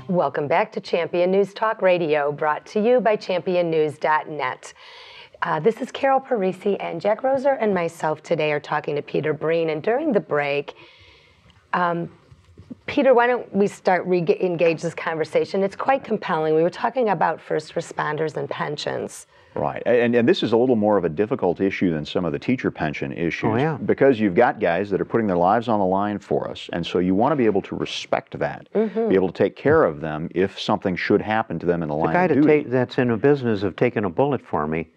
Welcome back to Champion News Talk Radio, brought to you by championnews.net. This is Carol Parisi, and Jack Roeser and myself today are talking to Peter Breen. And during the break, Peter, why don't we start engage this conversation? It's quite compelling. We were talking about first responders and pensions. Right, and this is a little more of a difficult issue than some of the teacher pension issues, because you've got guys that are putting their lives on the line for us, and so you want to be able to respect that, be able to take care of them if something should happen to them in the line of duty. The guy that's in a business of taking a bullet for me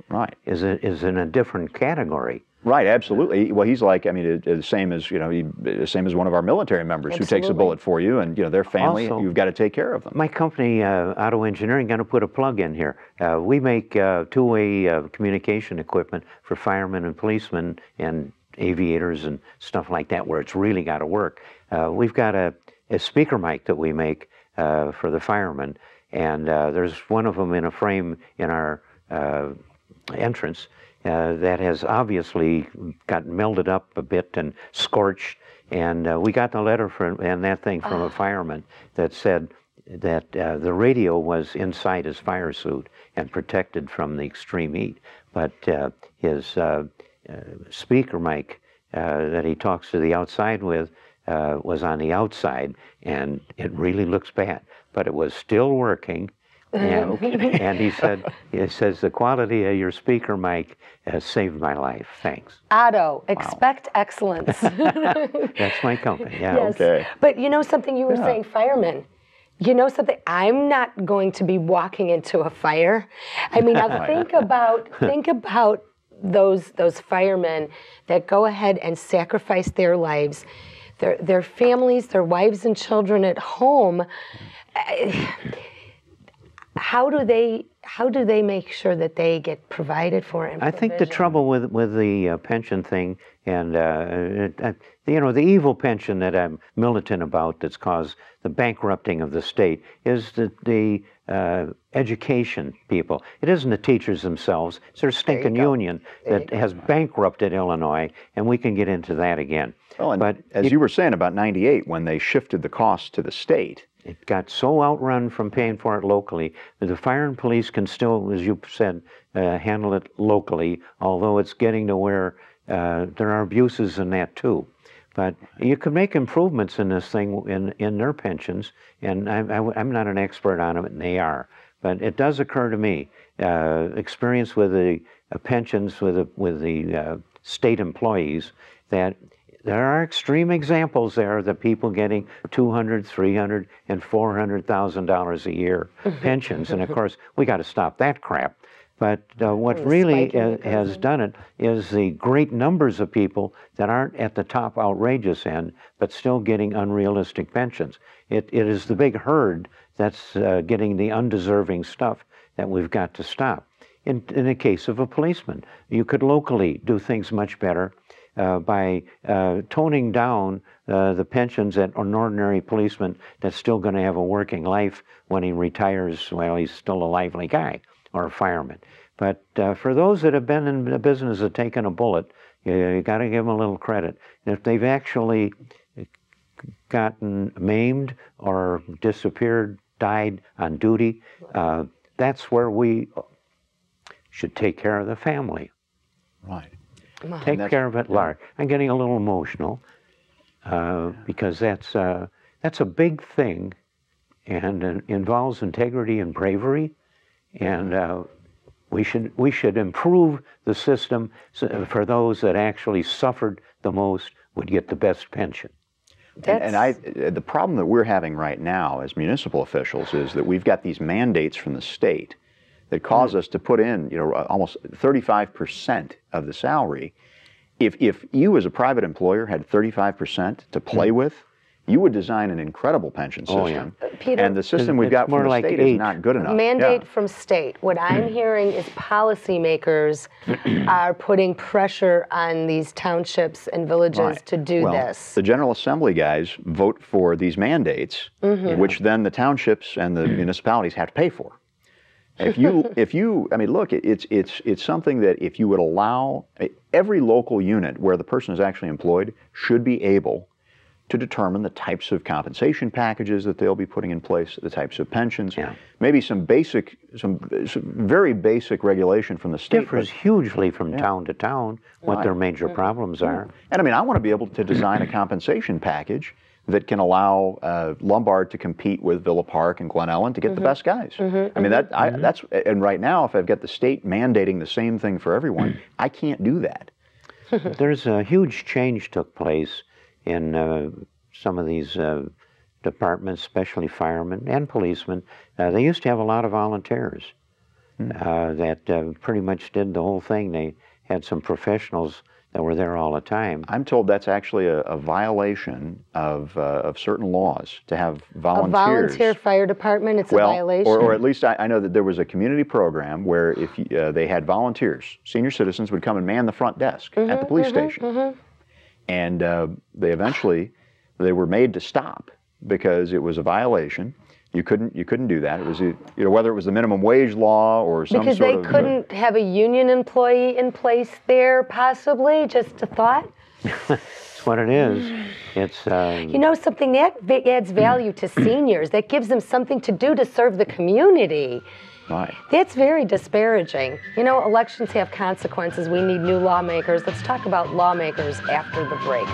is in a different category. Right, absolutely. Well, he's like, I mean, the same as, the same as one of our military members who takes a bullet for you, and, their family, also, you've got to take care of them. My company, Auto Engineering, going to put a plug in here. We make two-way communication equipment for firemen and policemen and aviators and stuff like that, where it's really got to work. We've got a speaker mic that we make for the firemen, and there's one of them in a frame in our entrance. That has obviously got melded up a bit and scorched, and we got the letter from a fireman that said that the radio was inside his fire suit and protected from the extreme heat, but his speaker mic that he talks to the outside with was on the outside, and it really looks bad, but it was still working. And he says the quality of your speaker mic has saved my life. Thanks. Otto, expect excellence. That's my company. Yeah. Yes. Okay. But you know something, you were saying firemen. You know something, I'm not going to be walking into a fire. I mean, now think about those firemen that go ahead and sacrifice their lives, their families, their wives and children at home. How do they make sure that they get provided for? I think the trouble with the pension thing, and the evil pension that I'm militant about, that's caused the bankrupting of the state, is the education people. It isn't the teachers themselves. It's their stinking union that has bankrupted Illinois, and we can get into that again. Well, but as you were saying about '98, when they shifted the cost to the state, it got so outrun from paying for it locally that the fire and police can still, as you said, handle it locally, although it's getting to where there are abuses in that too. But you could make improvements in this thing in their pensions, and I'm not an expert on it, and they are. But it does occur to me, experience with the pensions with the state employees, that there are extreme examples there of the people getting $200,000, $300,000, and $400,000 a year pensions, and of course we got to stop that crap. But what really has done it is the great numbers of people that aren't at the top outrageous end, but still getting unrealistic pensions. It is the big herd that's getting the undeserving stuff that we've got to stop. In the case of a policeman, you could locally do things much better. By toning down the pensions that an ordinary policeman that's still going to have a working life when he retires, well, he's still a lively guy, or a fireman. But for those that have been in the business of taking a bullet, you got to give them a little credit. And if they've actually gotten maimed or disappeared, died on duty, that's where we should take care of the family. Right. Take care of it large. I'm getting a little emotional because that's a big thing, and involves integrity and bravery, and we should improve the system for those that actually suffered the most would get the best pension. And the problem that we're having right now as municipal officials is that we've got these mandates from the state that cause us to put in, almost 35% of the salary. If you as a private employer had 35% to play with, you would design an incredible pension system. Peter, and the system we've got from the state is not good enough. Mandate from state. What I'm hearing is policymakers are putting pressure on these townships and villages to do this. The General Assembly guys vote for these mandates, which then the townships and the municipalities have to pay for. I mean, look, it's something that if you would allow every local unit where the person is actually employed should be able to determine the types of compensation packages that they'll be putting in place, the types of pensions, maybe some very basic regulation from the state. Differs hugely from town to town what their major problems are. And I mean, I want to be able to design a compensation package that can allow Lombard to compete with Villa Park and Glen Ellen to get the best guys. I mean, that's, and right now, if I've got the state mandating the same thing for everyone, I can't do that. There's a huge change took place in some of these departments, especially firemen and policemen. They used to have a lot of volunteers that pretty much did the whole thing. They had some professionals that were there all the time. I'm told that's actually a violation of certain laws to have volunteers. A volunteer fire department, it's a violation? Or at least I know that there was a community program where if they had volunteers, senior citizens would come and man the front desk at the police station. And they were made to stop because it was a violation. You couldn't do that. It was whether it was the minimum wage law or some because sort of... Because they couldn't have a union employee in place there, possibly? Just a thought? That's what it is. It's you know something, that adds value to seniors. That gives them something to do to serve the community. Right. That's very disparaging. You know, elections have consequences. We need new lawmakers. Let's talk about lawmakers after the break.